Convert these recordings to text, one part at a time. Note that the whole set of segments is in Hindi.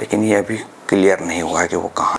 लेकिन ये अभी क्लियर नहीं हुआ है कि वो कहाँ।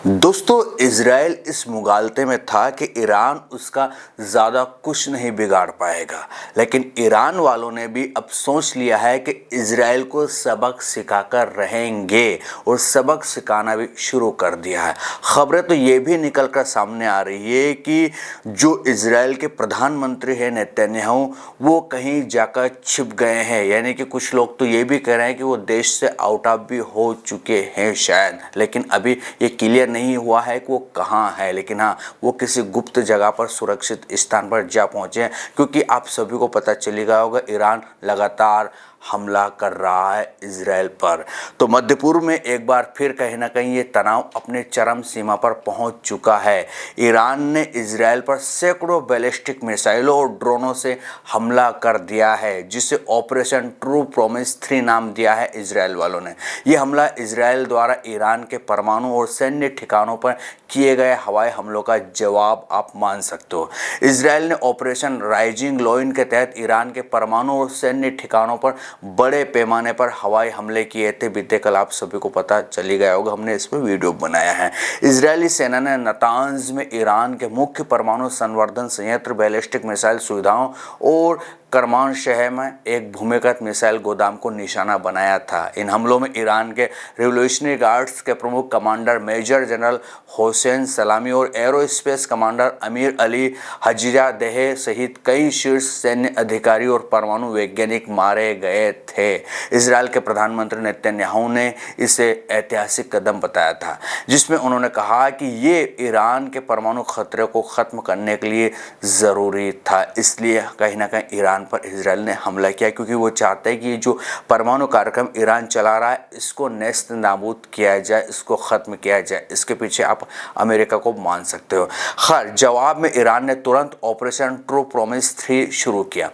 दोस्तों, इजराइल इस मुगालते में था कि ईरान उसका ज़्यादा कुछ नहीं बिगाड़ पाएगा, लेकिन ईरान वालों ने भी अब सोच लिया है कि इजराइल को सबक सिखाकर रहेंगे और सबक सिखाना भी शुरू कर दिया है। खबरें तो ये भी निकल कर सामने आ रही है कि जो इजराइल के प्रधानमंत्री हैं नेतन्याहू, वो कहीं जाकर छिप गए हैं। यानी कि कुछ लोग तो ये भी कह रहे हैं कि वो देश से आउट ऑफ भी हो चुके हैं शायद, लेकिन अभी ये क्लियर नहीं हुआ है कि वो कहाँ है। लेकिन हाँ, वो किसी गुप्त जगह पर सुरक्षित स्थान पर जा पहुँचे हैं, क्योंकि आप सभी को पता चली गया होगा ईरान लगातार हमला कर रहा है इजराइल पर। तो मध्य पूर्व में एक बार फिर कहीं ना कहीं ये तनाव अपने चरम सीमा पर पहुंच चुका है। ईरान ने इजराइल पर सैकड़ों बैलिस्टिक मिसाइलों और ड्रोनों से हमला कर दिया है, जिसे ऑपरेशन ट्रू प्रॉमिस 3 नाम दिया है इजराइल वालों ने। ये हमला इजराइल द्वारा ईरान के परमाणु और सैन्य ठिकानों पर किए गए हवाई हमलों का जवाब आप मान सकते हो। इजराइल ने ऑपरेशन राइजिंग लॉइन के तहत ईरान के परमाणु और सैन्य ठिकानों पर बड़े पैमाने पर हवाई हमले किए थे। बीते कल आप सभी को पता चली गया होगा, हमने इस पर वीडियो बनाया है। इजरायली सेना ने नातांज में ईरान के मुख्य परमाणु संवर्धन संयंत्र, बैलिस्टिक मिसाइल सुविधाओं और करमान शहर में एक भूमिगत मिसाइल गोदाम को निशाना बनाया था। इन हमलों में ईरान के रिवोल्यूशनरी गार्ड्स के प्रमुख कमांडर मेजर जनरल हुसैन सलामी और एरोस्पेस कमांडर अमीर अली हजीरादेह सहित कई शीर्ष सैन्य अधिकारी और परमाणु वैज्ञानिक मारे गए थे। इजराइल के प्रधानमंत्री नेतन्याहू ने इसे ऐतिहासिक कदम बताया था, जिसमें उन्होंने कहा कि ये ईरान के परमाणु खतरे को खत्म करने के लिए ज़रूरी था। इसलिए कहीं ना कहीं ईरान पर इजराइल ने हमला किया, क्योंकि वो चाहते हैं कि ये जो परमाणु कार्यक्रम ईरान चला रहा है, इसको नेस्त नाबूद किया जाए, इसको ख़त्म किया जाए। इसके पीछे आप अमेरिका को मान सकते हो। खैर, जवाब में ईरान ने तुरंत ऑपरेशन ट्रू प्रॉमिस 3 शुरू किया।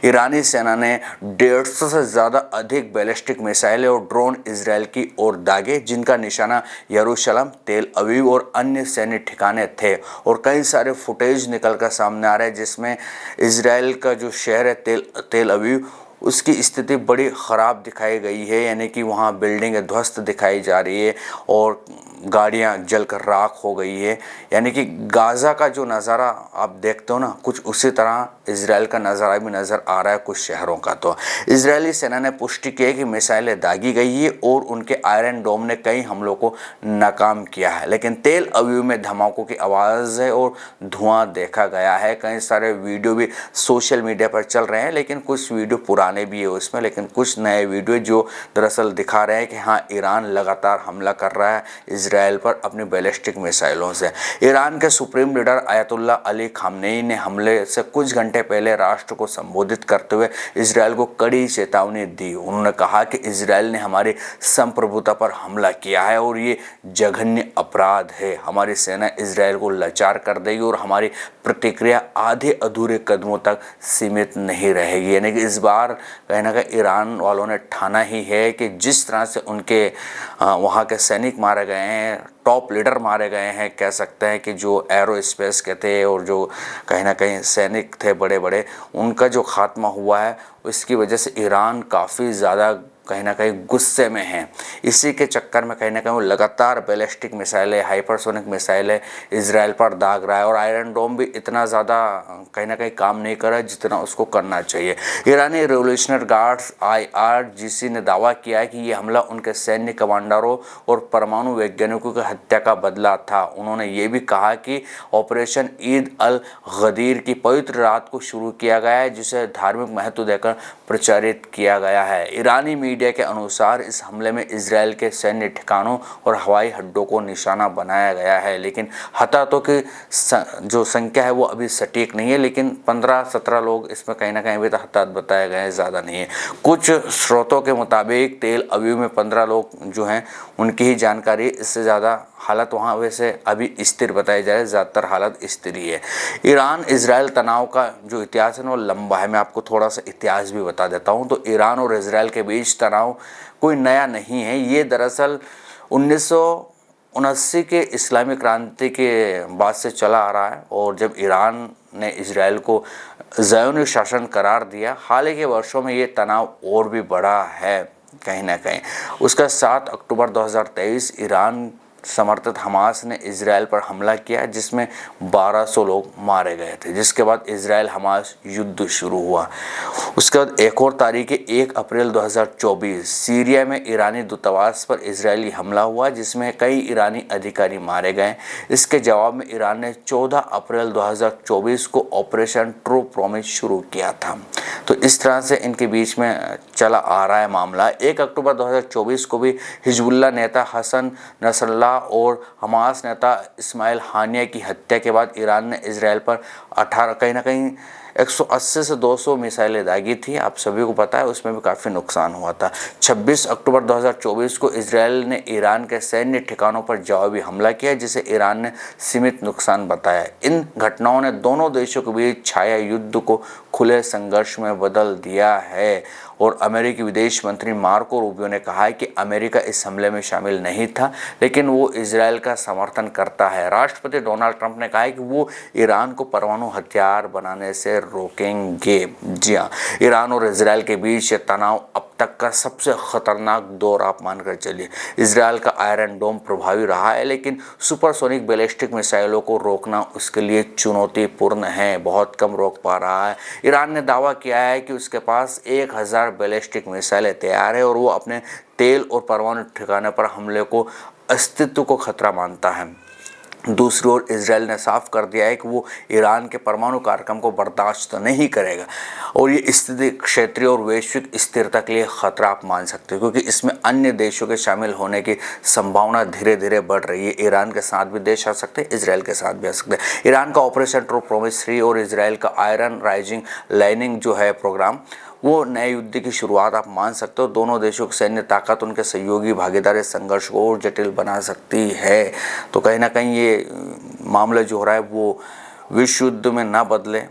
ईरानी सेना ने 150 से ज़्यादा अधिक बैलिस्टिक मिसाइलें और ड्रोन इजराइल की ओर दागे, जिनका निशाना यरूशलेम, तेल अवीव और अन्य सैन्य ठिकाने थे। और कई सारे फुटेज निकल कर सामने आ रहे हैं, जिसमें इजराइल का जो शहर है तेल अवीव, उसकी स्थिति बड़ी ख़राब दिखाई गई है। यानी कि वहाँ बिल्डिंगें ध्वस्त दिखाई जा रही है और गाड़ियाँ जलकर राख हो गई है। यानी कि गाज़ा का जो नज़ारा आप देखते हो ना, कुछ उसी तरह इजराइल का नज़ारा भी नज़र आ रहा है कुछ शहरों का। तो इजरायली सेना ने पुष्टि की है कि मिसाइलें दागी गई है और उनके आयरन डोम ने कई हमलों को नाकाम किया है। लेकिन तेल अवीव में धमाकों की आवाज़ है और धुआं देखा गया है। कई सारे वीडियो भी सोशल मीडिया पर चल रहे हैं, लेकिन कुछ वीडियो पुराने भी है उसमें, लेकिन कुछ नए वीडियो जो दरअसल दिखा रहे हैं कि हाँ, ईरान लगातार हमला कर रहा है इजराइल पर अपनी बैलिस्टिक मिसाइलों से। ईरान के supreme leader Ayatollah Ali Khamenei ने हमले से कुछ घंटे पहले राष्ट्र को संबोधित करते हुए इजराइल को कड़ी चेतावनी दी। उन्होंने कहा कि इजराइल ने हमारी संप्रभुता पर हमला किया है और ये जघन्य अपराध है। हमारी सेना इजराइल को लाचार कर देगी और हमारी प्रतिक्रिया आधे अधूरे कदमों तक सीमित नहीं रहेगी। यानी कि इस बार कहीं ना कहीं ईरान वालों ने ठाना ही है कि जिस तरह से उनके वहाँ के सैनिक मारे गए हैं, टॉप लीडर मारे गए हैं, कह सकते हैं कि जो एरोस्पेस के थे और जो कहीं ना कहीं सैनिक थे बड़े बड़े, उनका जो खात्मा हुआ है, इसकी वजह से ईरान काफ़ी ज़्यादा कहीं ना कहीं गुस्से में हैं। इसी के चक्कर में कहीं ना कहीं वो लगातार बैलिस्टिक मिसाइलें, हाइपरसोनिक मिसाइलें इजराइल पर दाग रहा है और आयरन डोम भी इतना ज़्यादा कहीं ना कहीं काम नहीं कर रहा है जितना उसको करना चाहिए। ईरानी रिवोल्यूशनरी गार्ड्स IRGC ने दावा किया है कि ये हमला उनके सैन्य कमांडरों और परमाणु वैज्ञानिकों की हत्या का बदला था। उन्होंने ये भी कहा कि ऑपरेशन ईद अल गदीर की पवित्र रात को शुरू किया गया है, जिसे धार्मिक महत्व देकर प्रचारित किया गया है। ईरानी मीडिया के अनुसार इस हमले में इजराइल के सैन्य ठिकानों और हवाई अड्डों को निशाना बनाया गया है, लेकिन हताहतों की जो संख्या है वो अभी सटीक नहीं है। लेकिन 15-17 लोग इसमें कहीं ना कहीं अभी तक हताहत बताए गए हैं, ज़्यादा नहीं है। कुछ स्रोतों के मुताबिक तेल अवीव में 15 लोग जो हैं उनकी ही जानकारी, इससे ज़्यादा हालत वहाँ वैसे अभी स्थिर बताई जाए, ज़्यादातर हालत स्थिर ही है। ईरान इजराइल तनाव का जो इतिहास है वो लंबा है। मैं आपको थोड़ा सा इतिहास भी बता देता हूँ। तो ईरान और इजराइल के बीच तनाव कोई नया नहीं है। ये दरअसल 1979 के इस्लामी क्रांति के बाद से चला आ रहा है, और जब ईरान ने इजराइल को ज़ायोनी शासन करार दिया, हाल ही के वर्षों में ये तनाव और भी बढ़ा है। कहीं ना कहीं। उसका 7 अक्टूबर 2023 ईरान समर्थित हमास ने इजराइल पर हमला किया जिसमें 1200 लोग मारे गए थे, जिसके बाद इजराइल हमास युद्ध शुरू हुआ। उसके बाद एक और तारीख 1 अप्रैल 2024 सीरिया में ईरानी दूतावास पर इजरायली हमला हुआ जिसमें कई ईरानी अधिकारी मारे गए। इसके जवाब में ईरान ने 14 अप्रैल 2024 को ऑपरेशन ट्रू प्रॉमिस शुरू किया था। तो इस तरह से इनके बीच में चला आ रहा है मामला। 1 अक्टूबर 2024 को भी हिजबुल्लाह नेता हसन नसरल्लाह और हमास नेता इस्माइल हानिया की हत्या के बाद ईरान ने इजराइल पर 18 कहीं ना कहीं 180 से 200 मिसाइलें दागी थी। आप सभी को पता है, उसमें भी काफ़ी नुकसान हुआ था। 26 अक्टूबर 2024 को इजराइल ने ईरान के सैन्य ठिकानों पर जवाबी हमला किया जिसे ईरान ने सीमित नुकसान बताया। इन घटनाओं ने दोनों देशों के बीच छाया युद्ध को खुले संघर्ष में बदल दिया है और अमेरिकी विदेश मंत्री मार्को रूबियो ने कहा है कि अमेरिका इस हमले में शामिल नहीं था लेकिन वो इजराइल का समर्थन करता है। राष्ट्रपति डोनाल्ड ट्रंप ने कहा है कि वो ईरान को परमाणु हथियार बनाने से रोकेंगे। जी हाँ, ईरान और इजराइल के बीच ये तनाव अब तक का सबसे खतरनाक दौर आप मानकर चलिए। इजराइल का आयरन डोम प्रभावी रहा है लेकिन सुपरसोनिक बैलिस्टिक मिसाइलों को रोकना उसके लिए चुनौतीपूर्ण है, बहुत कम रोक पा रहा है। ईरान ने दावा किया है कि उसके पास 1000 बैलिस्टिक मिसाइलें तैयार है और वो अपने तेल और परमाणु ठिकाने पर हमले को अस्तित्व को खतरा मानता है। दूसरी ओर इजराइल ने साफ कर दिया है कि वो ईरान के परमाणु कार्यक्रम को बर्दाश्त नहीं करेगा और ये स्थिति क्षेत्रीय और वैश्विक स्थिरता के लिए खतरा आप मान सकते हो क्योंकि इसमें अन्य देशों के शामिल होने की संभावना धीरे धीरे बढ़ रही है। ईरान के साथ भी देश आ सकते हैं, इजराइल के साथ भी आ सकते हैं। ईरान का ऑपरेशन ट्रू प्रॉमिस 3 और इजराइल का आयरन राइजिंग लाइनिंग जो है प्रोग्राम, वो नए युद्ध की शुरुआत आप मान सकते हो। दोनों देशों की सैन्य ताकत उनके सहयोगी भागीदारी संघर्ष को और जटिल बना सकती है। तो कहीं ना कहीं ये मामला जो हो रहा है वो विश्व युद्ध में ना बदले,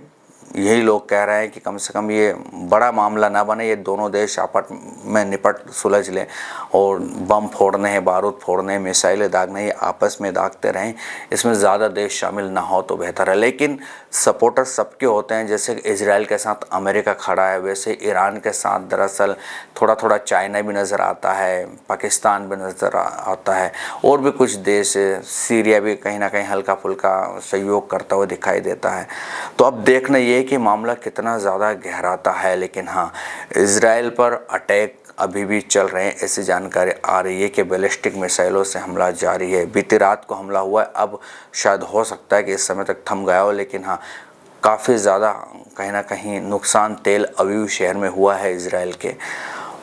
यही लोग कह रहे हैं कि कम से कम ये बड़ा मामला ना बने, ये दोनों देश आपस में निपट सुलझ लें और बम फोड़ने हैं, बारूद फोड़ने हैं, मिसाइलें दागने ये आपस में दागते रहें। इसमें ज़्यादा देश शामिल ना हो तो बेहतर है। लेकिन सपोर्टर सबके होते हैं, जैसे कि इजराइल के साथ अमेरिका खड़ा है वैसे ईरान के साथ दरअसल थोड़ा थोड़ा चाइना भी नज़र आता है, पाकिस्तान भी नज़र आता है और भी कुछ देश, सीरिया भी कहीं ना कहीं हल्का फुल्का सहयोग करता हुआ दिखाई देता है। तो अब देखना ये कि मामला कितना ज़्यादा गहराता है। लेकिन हाँ, इजराइल पर अटैक अभी भी चल रहे हैं, ऐसी जानकारी आ रही है कि बैलिस्टिक मिसाइलों से हमला जारी है। बीती रात को हमला हुआ है, अब शायद हो सकता है कि इस समय तक थम गया हो, लेकिन हाँ काफ़ी ज़्यादा कहीं ना कहीं नुकसान तेल अवीव शहर में हुआ है इजराइल के।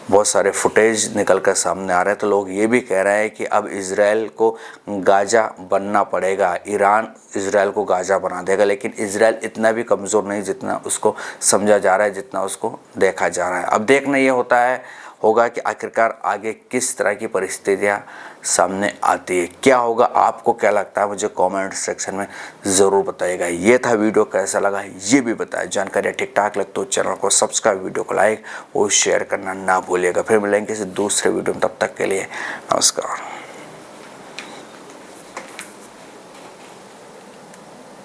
बहुत सारे फुटेज निकल कर सामने आ रहे हैं। तो लोग ये भी कह रहे हैं कि अब इजराइल को गाजा बनना पड़ेगा, ईरान इजराइल को गाजा बना देगा। लेकिन इजराइल इतना भी कमज़ोर नहीं जितना उसको समझा जा रहा है, जितना उसको देखा जा रहा है। अब देखना ये होगा कि आखिरकार आगे किस तरह की परिस्थितियाँ सामने आती है, क्या होगा। आपको क्या लगता है मुझे कमेंट सेक्शन में ज़रूर बताइएगा। ये था वीडियो, कैसा लगा ये भी बताएं। जानकारी ठीक ठाक लगे तो चैनल को सब्सक्राइब, वीडियो को लाइक और शेयर करना ना भूलिएगा। फिर मिलेंगे किसी दूसरे वीडियो में, तब तक के लिए नमस्कार।